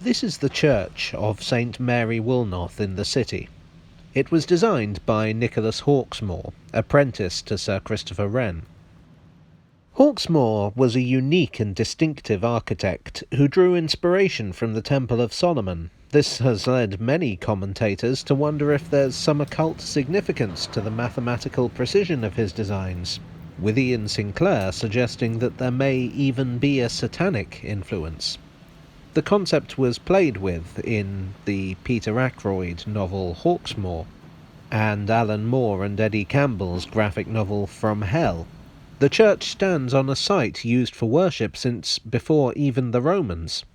This is the church of St. Mary Woolnoth in the city. It was designed by Nicholas Hawksmoor, apprentice to Sir Christopher Wren. Hawksmoor was a unique and distinctive architect who drew inspiration from the Temple of Solomon. This has led many commentators to wonder if there's some occult significance to the mathematical precision of his designs, with Ian Sinclair suggesting that there may even be a satanic influence. The concept was played with in the Peter Ackroyd novel Hawksmoor, and Alan Moore and Eddie Campbell's graphic novel From Hell. The church stands on a site used for worship since before even the Romans.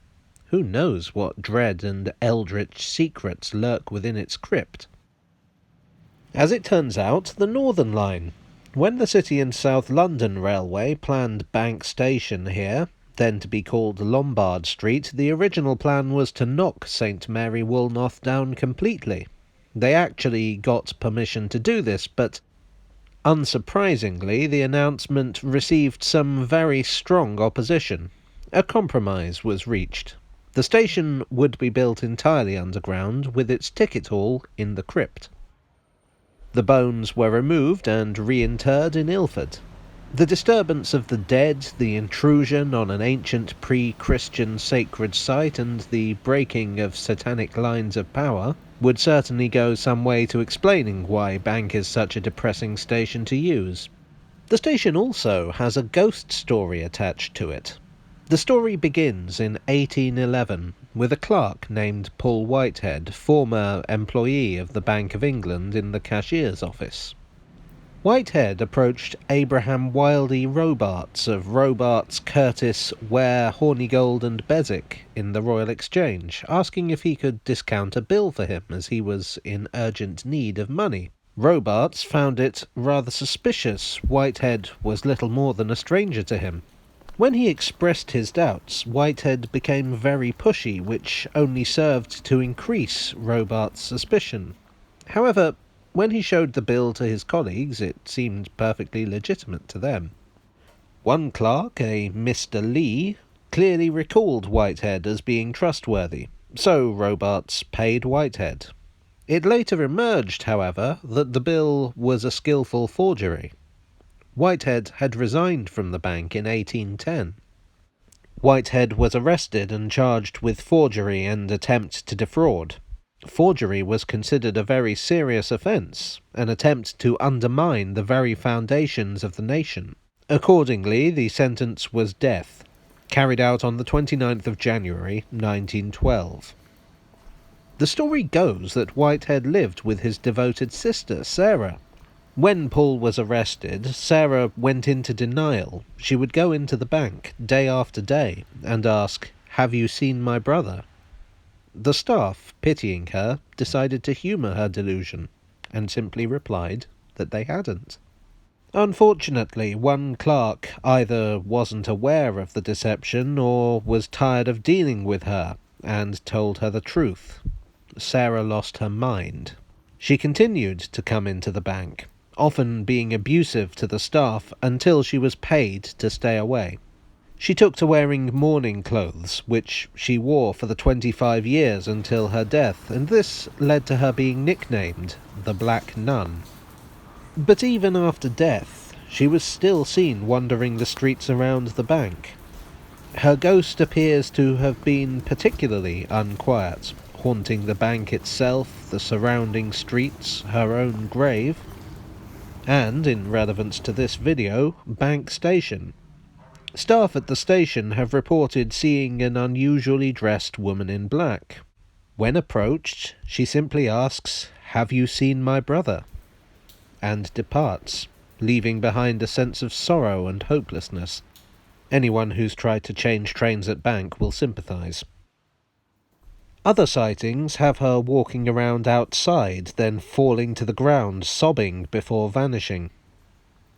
Who knows what dread and eldritch secrets lurk within its crypt? As it turns out, the Northern Line. When the City and South London Railway planned Bank Station here, then to be called Lombard Street, the original plan was to knock St. Mary Woolnoth down completely. They actually got permission to do this, but unsurprisingly, the announcement received some very strong opposition. A compromise was reached. The station would be built entirely underground, with its ticket hall in the crypt. The bones were removed and reinterred in Ilford. The disturbance of the dead, the intrusion on an ancient pre-Christian sacred site, and the breaking of satanic lines of power would certainly go some way to explaining why Bank is such a depressing station to use. The station also has a ghost story attached to it. The story begins in 1811 with a clerk named Paul Whitehead, former employee of the Bank of England in the cashier's office. Whitehead approached Abraham Wildey Robarts of Robarts, Curtis, Ware, Hornigold and Beswick in the Royal Exchange, asking if he could discount a bill for him as he was in urgent need of money. Robarts found it rather suspicious Whitehead was little more than a stranger to him. When he expressed his doubts, Whitehead became very pushy, which only served to increase Robarts' suspicion. However, when he showed the bill to his colleagues, it seemed perfectly legitimate to them. One clerk, a Mr. Lee, clearly recalled Whitehead as being trustworthy, so Robarts paid Whitehead. It later emerged, however, that the bill was a skillful forgery. Whitehead had resigned from the bank in 1810. Whitehead was arrested and charged with forgery and attempt to defraud. Forgery was considered a very serious offence, an attempt to undermine the very foundations of the nation. Accordingly, the sentence was death, carried out on the 29th of January, 1912. The story goes that Whitehead lived with his devoted sister, Sarah. When Paul was arrested, Sarah went into denial. She would go into the bank day after day and ask, "Have you seen my brother?" The staff, pitying her, decided to humour her delusion, and simply replied that they hadn't. Unfortunately, one clerk either wasn't aware of the deception or was tired of dealing with her, and told her the truth. Sarah lost her mind. She continued to come into the bank, often being abusive to the staff until she was paid to stay away. She took to wearing mourning clothes, which she wore for the 25 years until her death, and this led to her being nicknamed the Black Nun. But even after death, she was still seen wandering the streets around the bank. Her ghost appears to have been particularly unquiet, haunting the bank itself, the surrounding streets, her own grave, and, in relevance to this video, Bank Station. Staff at the station have reported seeing an unusually dressed woman in black. When approached, she simply asks, "Have you seen my brother?" and departs, leaving behind a sense of sorrow and hopelessness. Anyone who's tried to change trains at Bank will sympathise. Other sightings have her walking around outside, then falling to the ground, sobbing before vanishing.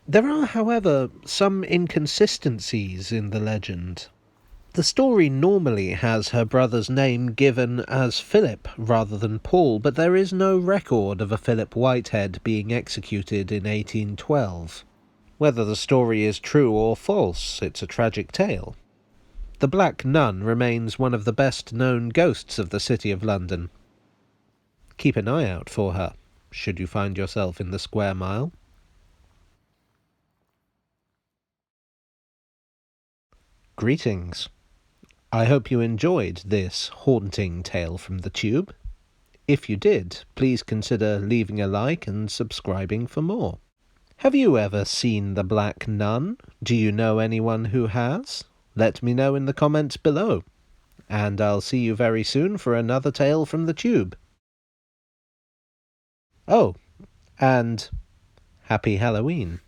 There are, however, some inconsistencies in the legend. The story normally has her brother's name given as Philip rather than Paul, but there is no record of a Philip Whitehead being executed in 1812. Whether the story is true or false, it's a tragic tale. The Black Nun remains one of the best-known ghosts of the City of London. Keep an eye out for her, should you find yourself in the Square Mile. Greetings. I hope you enjoyed this haunting tale from the tube. If you did, please consider leaving a like and subscribing for more. Have you ever seen the Black Nun? Do you know anyone who has? Let me know in the comments below. And I'll see you very soon for another tale from the tube. Oh, and Happy Halloween.